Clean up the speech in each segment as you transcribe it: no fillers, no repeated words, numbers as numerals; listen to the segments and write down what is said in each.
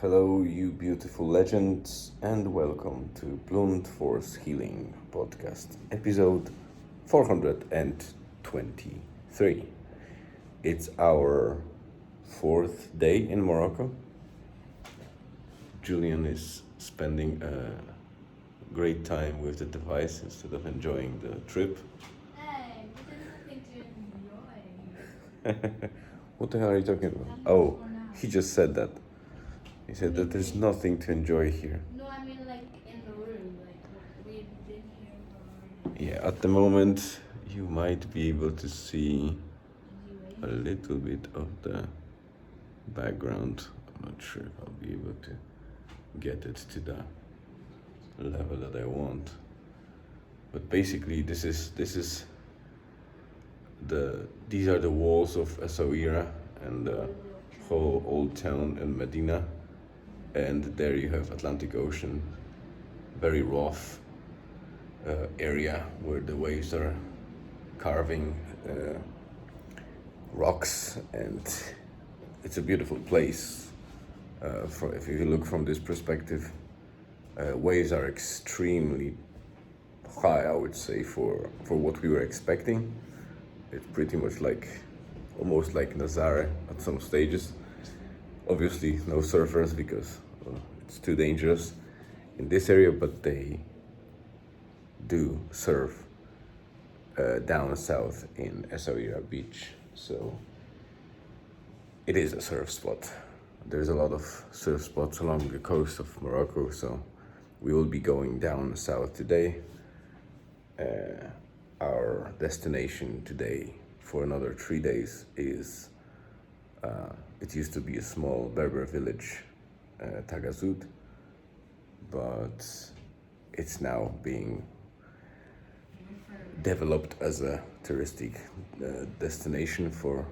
Hello, you beautiful legends, and welcome to Blunt Force Healing Podcast, episode 423. It's our fourth day in Morocco. Julian is spending a great time with the device instead of enjoying the trip. Hey, but there's nothing to enjoy. What the hell are you talking about? Oh, he just said that. He said that there's nothing to enjoy here. No, I mean like in the room, like we've been here for. Yeah, at the moment you might be able to see a little bit of the background. I'm not sure if I'll be able to get it to the level that I want. But basically these are the walls of Essaouira and the whole old town in Medina. And there you have Atlantic Ocean, very rough area where the waves are carving rocks, and it's a beautiful place. If you look from this perspective, waves are extremely high, I would say, for what we were expecting. It's pretty much almost like Nazare at some stages. Obviously no surfers because it's too dangerous in this area, but they do surf down south in Essaouira beach, so it is a surf spot. There's a lot of surf spots along the coast of Morocco, so we will be going down south today. Our destination today for another 3 days is it used to be a small Berber village, Taghazout, but it's now being developed as a touristic destination for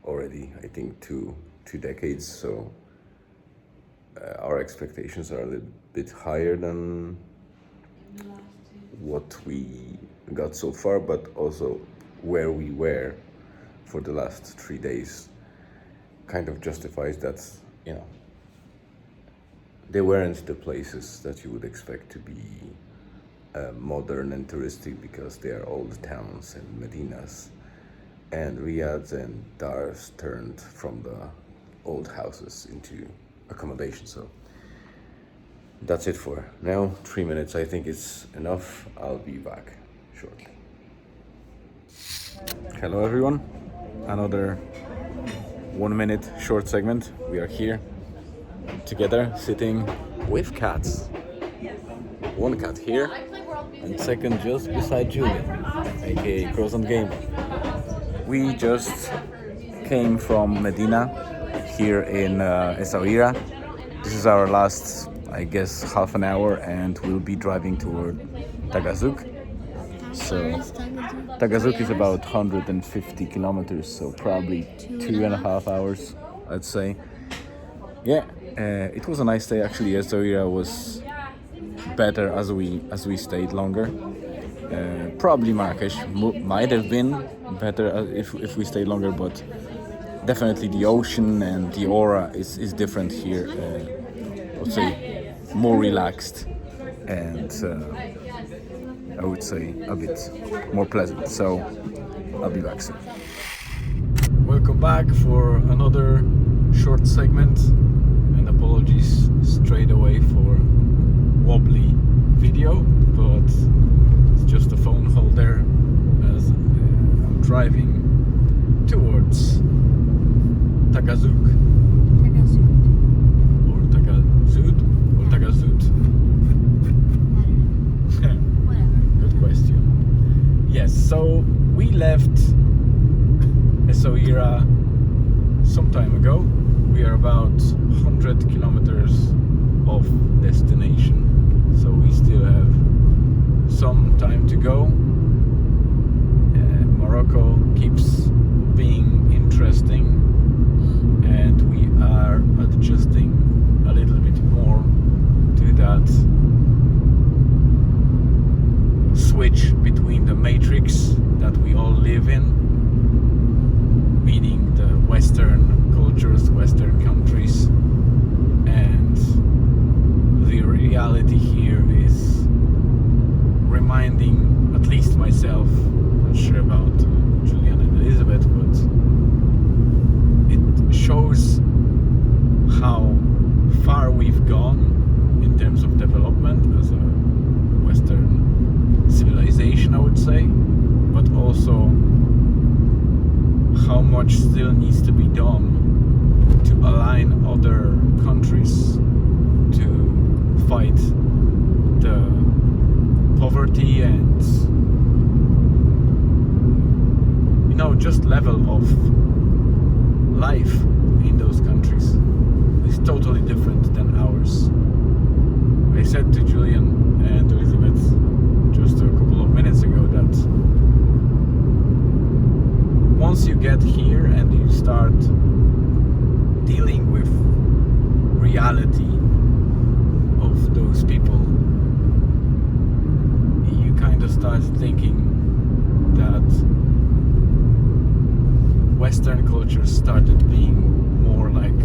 already, I think, two decades. So our expectations are a little bit higher than what we got so far, but also where we were for the last 3 days kind of justifies that, they weren't the places that you would expect to be modern and touristic, because they are old towns and Medinas and Riyads and Dars turned from the old houses into accommodation. So that's it for now. 3 minutes, I think it's enough. I'll be back shortly. Hello everyone, another 1 minute short segment. We are here together sitting with cats. One cat here and second just beside Julian, aka Croissant Gamer. We just came from Medina here in Essaouira. This is our last, I guess, half an hour, and we'll be driving toward Taghazout. So Taghazout is about 150 kilometers, so probably 2.5 hours, I'd say. Yeah, it was a nice day actually. Essaouira was better as we stayed longer. Probably Marrakesh might have been better if we stayed longer, but definitely the ocean and the aura is different here. I would say more relaxed and I would say a bit more pleasant. So I'll be back soon. Welcome back for another short segment, and apologies straight away for wobbly video, but it's just a phone holder as I'm driving towards Taghazout. Or Taghazout. Good question. Yes, so we left Essaouira some time ago. We are about 100 kilometers off destination, so we still have some time to go. Morocco keeps being interesting, and we are adjusting a little bit more to that switch between the matrix that we all live in, meaning the Western cultures, Western countries, and far we've gone in terms of development as a Western civilization, I would say, but also how much still needs to be done to align other countries to fight the poverty and, you know, just level of life in those countries is totally different than ours. I said to Julian and Elizabeth just a couple of minutes ago that once you get here and you start dealing with reality of those people, you kind of start thinking that Western cultures started being more like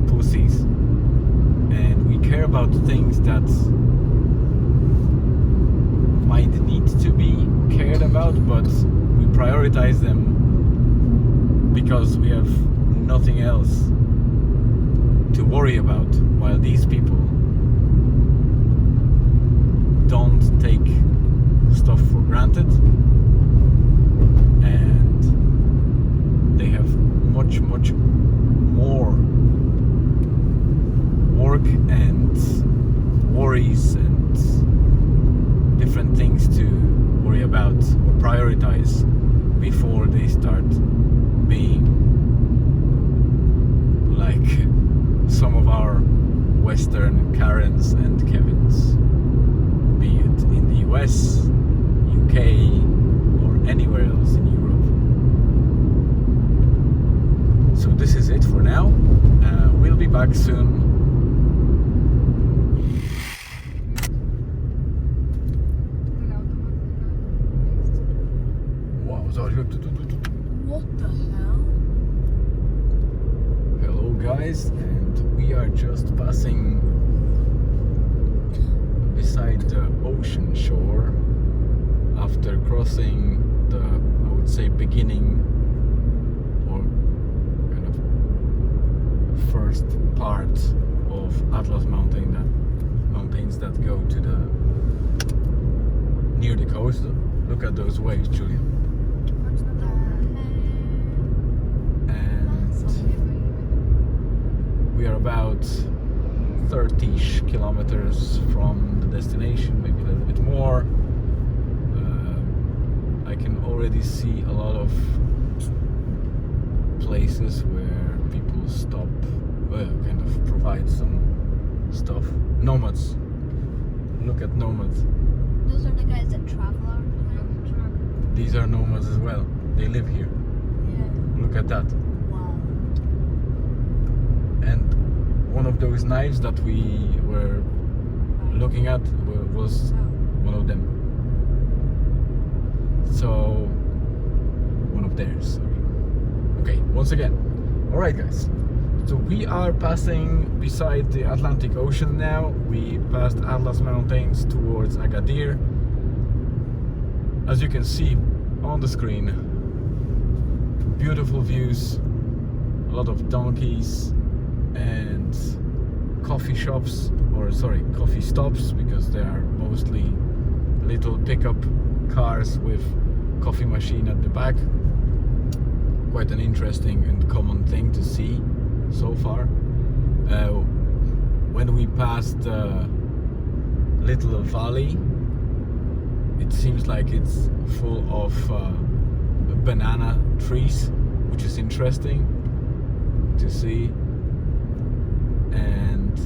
pussies, and we care about things that might need to be cared about, but we prioritize them because we have nothing else to worry about, while these people don't take stuff for granted, and they have much more work and worries and different things to worry about or prioritize before they start being like some of our Western Karens and Kevins, be it in the US, UK, or anywhere else in Europe. So this is it for now. We'll be back soon. What the hell? Hello guys, and we are just passing beside the ocean shore after crossing the, I would say, beginning or kind of first part of Atlas mountains that go to the near the coast. Look at those waves, Julian. We are about 30-ish kilometers from the destination, maybe a little bit more. I can already see a lot of places where people stop, kind of provide some stuff. Nomads. Look at nomads. Those are the guys that travel out behind the truck. These are nomads as well. They live here. Yeah. Look at that. Wow. And one of those knives that we were looking at was one of them. So, one of theirs, sorry. Okay, once again. Alright guys, so we are passing beside the Atlantic Ocean now. We passed Atlas Mountains towards Agadir. As you can see on the screen, beautiful views, a lot of donkeys and coffee shops, or sorry, coffee stops, because they are mostly little pickup cars with coffee machine at the back. Quite an interesting and common thing to see so far. When we passed little valley, it seems like it's full of banana trees, which is interesting to see. And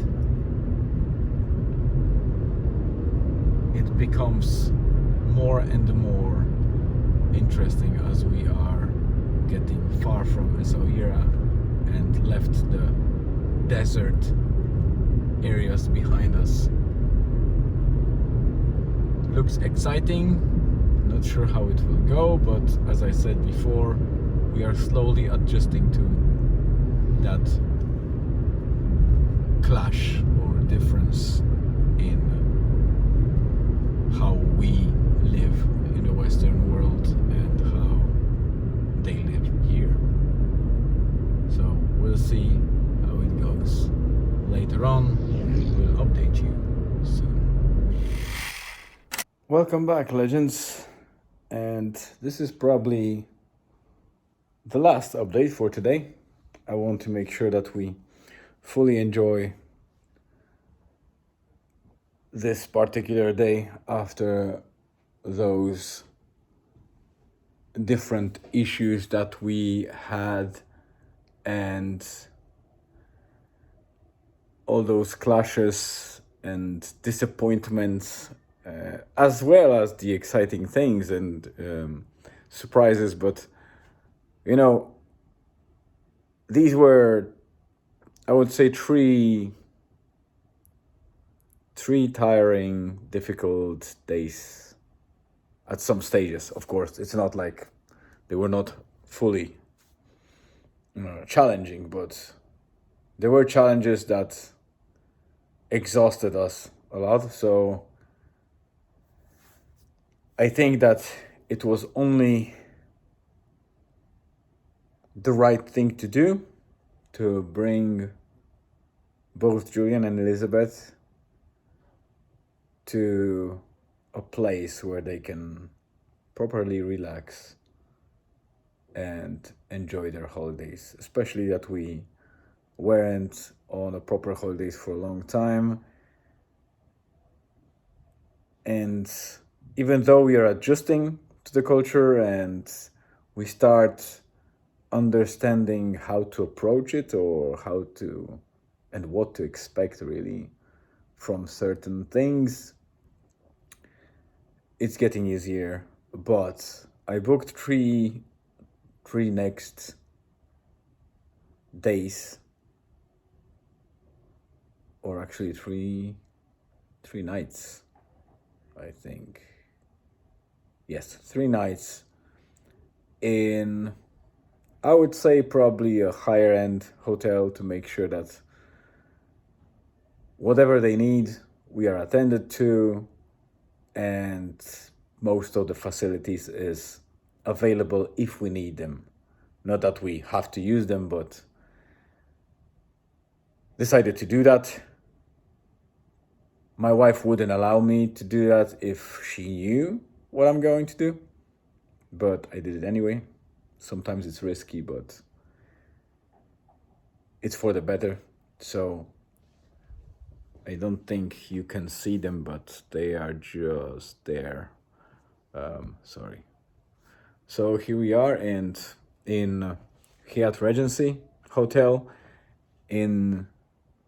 it becomes more and more interesting as we are getting far from Essaouira and left the desert areas behind us. Looks exciting, not sure how it will go, but as I said before, we are slowly adjusting to that clash or difference in how we live in the Western world and how they live here. So we'll see how it goes later on. meet you soon. Welcome back, legends. And this is probably the last update for today. I want to make sure that we fully enjoy this particular day after those different issues that we had and all those clashes and disappointments, as well as the exciting things and surprises. But you know, these were, I would say, three tiring, difficult days at some stages. Of course, it's not like they were not fully challenging, but there were challenges that exhausted us a lot. So I think that it was only the right thing to do to bring both Julian and Elizabeth to a place where they can properly relax and enjoy their holidays, especially that we weren't on a proper holidays for a long time. And even though we are adjusting to the culture and we start understanding how to approach it or how to and what to expect really from certain things, it's getting easier. But I booked three next days, or actually three nights, I think. Yes, 3 nights in, I would say, probably a higher end hotel to make sure that whatever they need, we are attended to, and most of the facilities is available if we need them. Not that we have to use them, but decided to do that. My wife wouldn't allow me to do that if she knew what I'm going to do, but I did it anyway. Sometimes it's risky, but it's for the better. So I don't think you can see them, but they are just there. Sorry. So here we are, and in Hyatt Regency Hotel in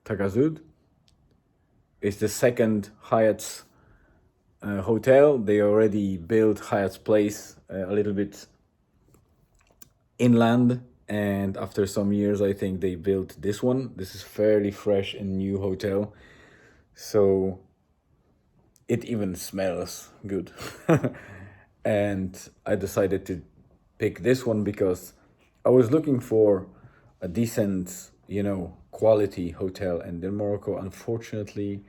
Taghazout. It's the second Hyatt's hotel. They already built Hyatt's place a little bit inland, and after some years I think they built this one. This is fairly fresh and new hotel, so it even smells good. And I decided to pick this one because I was looking for a decent, quality hotel, and in Morocco, unfortunately,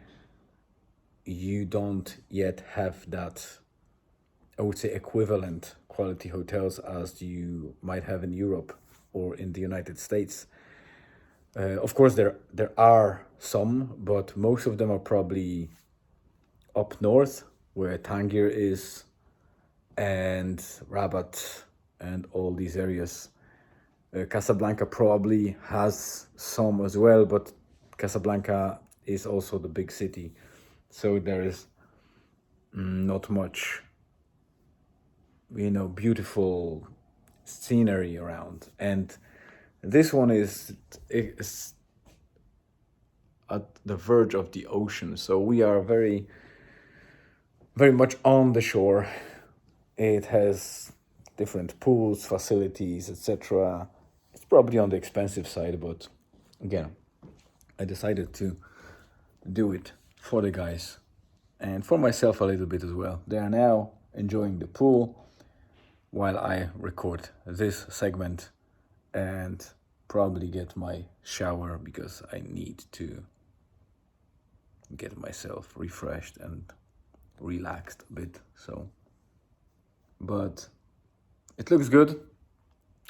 you don't yet have that, I would say, equivalent quality hotels as you might have in Europe or in the United States. Of course, there are some, but most of them are probably up north, where Tangier is, and Rabat, and all these areas. Casablanca probably has some as well, but Casablanca is also the big city, so there is not much, beautiful scenery around. And this one is at the verge of the ocean, so we are very, very much on the shore. It has different pools, facilities, etc. It's probably on the expensive side, but again, I decided to do it for the guys and for myself a little bit as well. They are now enjoying the pool while I record this segment and probably get my shower because I need to get myself refreshed and relaxed a bit. So, but it looks good.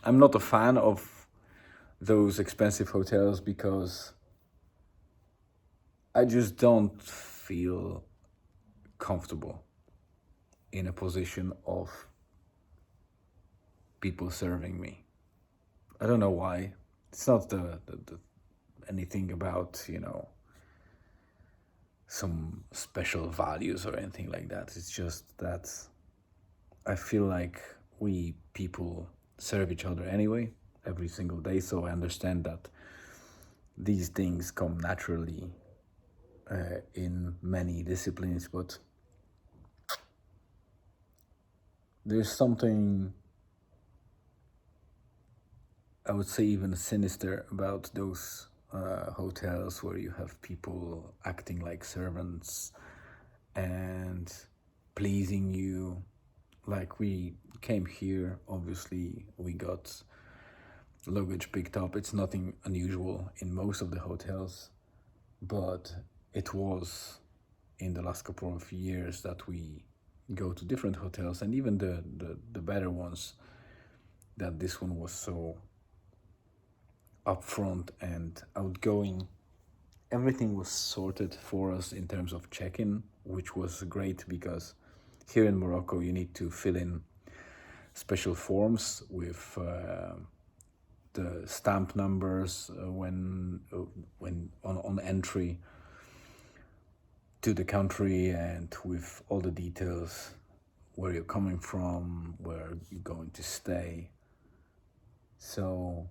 I'm not a fan of those expensive hotels because I just don't feel comfortable in a position of people serving me. I don't know why. It's not the anything about, some special values or anything like that. It's just that I feel like we people serve each other anyway every single day, so I understand that these things come naturally in many disciplines, but there's something, I would say, even sinister about those hotels where you have people acting like servants and pleasing you. Like, we came here, obviously we got luggage picked up. It's nothing unusual in most of the hotels, but it was in the last couple of years that we go to different hotels, and even the better ones, that this one was so upfront and outgoing. Everything was sorted for us in terms of check-in, which was great, because here in Morocco you need to fill in special forms with the stamp numbers when on entry to the country, and with all the details, where you're coming from, where you're going to stay. So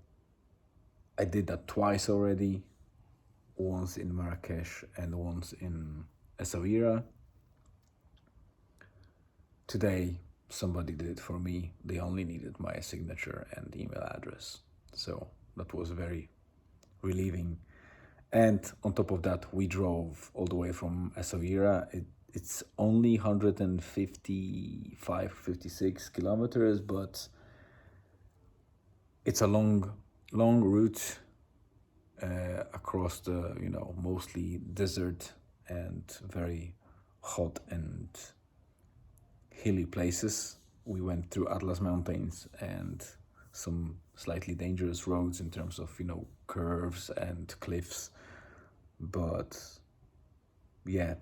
I did that twice already, once in Marrakesh and once in Essaouira. Today somebody did it for me. They only needed my signature and email address, so that was very relieving. And on top of that, we drove all the way from Essaouira. It's only 155, 56 kilometers, but it's a long route across the, mostly desert and very hot and hilly places. We went through Atlas Mountains and some slightly dangerous roads in terms of, curves and cliffs. But yeah,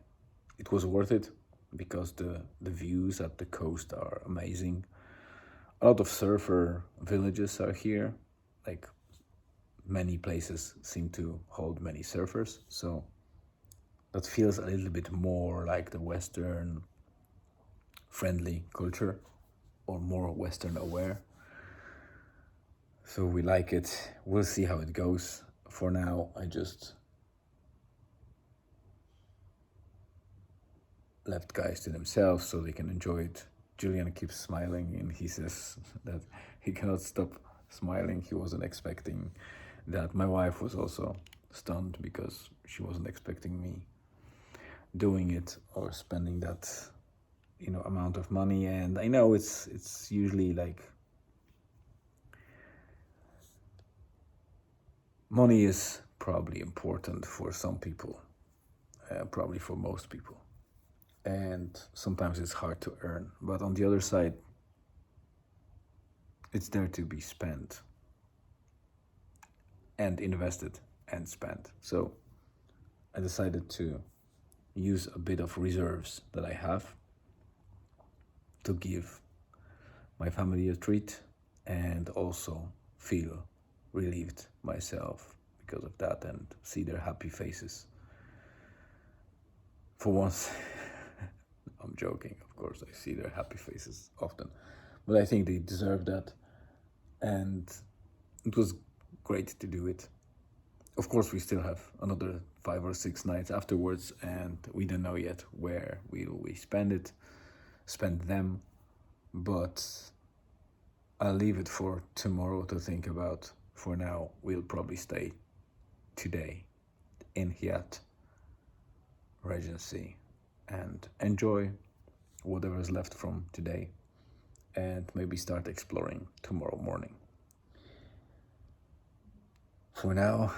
it was worth it, because the views at the coast are amazing. A lot of surfer villages are here. Like, many places seem to hold many surfers, so that feels a little bit more like the Western friendly culture, or more Western aware. So we like it. We'll see how it goes. For now, I just left guys to themselves so they can enjoy it. Julian keeps smiling, and he says that he cannot stop smiling. He wasn't expecting that. My wife was also stunned, because she wasn't expecting me doing it or spending that, amount of money. And I know it's usually like, money is probably important for some people, probably for most people, and sometimes it's hard to earn. But on the other side, it's there to be spent and invested and spent. So I decided to use a bit of reserves that I have to give my family a treat, and also feel relieved myself because of that, and see their happy faces. For once, I'm joking, of course, I see their happy faces often, but I think they deserve that, and it was great to do it. Of course, we still have another 5 or 6 nights afterwards, and we don't know yet where we spend them, but I'll leave it for tomorrow to think about. For now, we'll probably stay today in Hiat Regency and enjoy whatever is left from today, and maybe start exploring tomorrow morning. For now,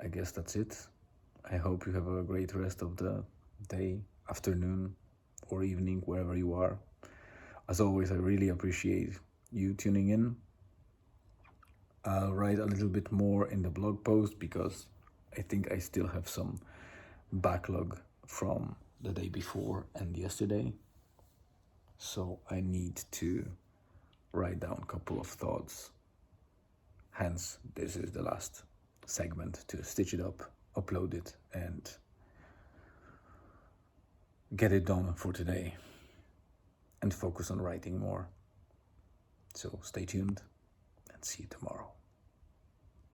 I guess that's it. I hope you have a great rest of the day, afternoon, or evening, wherever you are. As always, I really appreciate you tuning in. I'll write a little bit more in the blog post, because I think I still have some backlog from the day before and yesterday. So I need to write down a couple of thoughts. Hence, this is the last segment to stitch it up, upload it, and get it done for today and focus on writing more. So stay tuned and see you tomorrow.